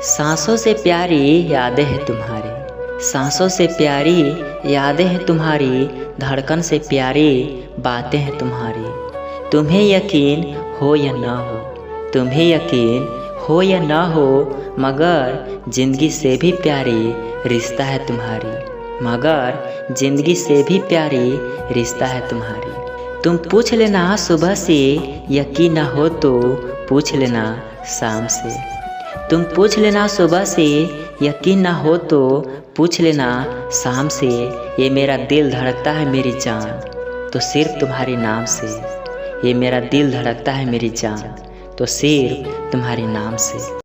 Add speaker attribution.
Speaker 1: सांसों से प्यारी यादें हैं तुम्हारी, सांसों से प्यारी यादें हैं तुम्हारी, धड़कन से प्यारी बातें हैं तुम्हारी। तुम्हें यकीन हो या ना हो, तुम्हें यकीन हो या ना हो, मगर ज़िंदगी से भी प्यारी रिश्ता है तुम्हारी, मगर ज़िंदगी से भी प्यारी रिश्ता है तुम्हारी। तुम पूछ लेना सुबह से, यकीन ना हो तो पूछ लेना शाम से। तुम पूछ लेना सुबह से, यकीन ना हो तो पूछ लेना शाम से। ये मेरा दिल धड़कता है मेरी जान, तो सिर्फ तुम्हारे नाम से। ये मेरा दिल धड़कता है मेरी जान, तो सिर्फ तुम्हारे नाम से।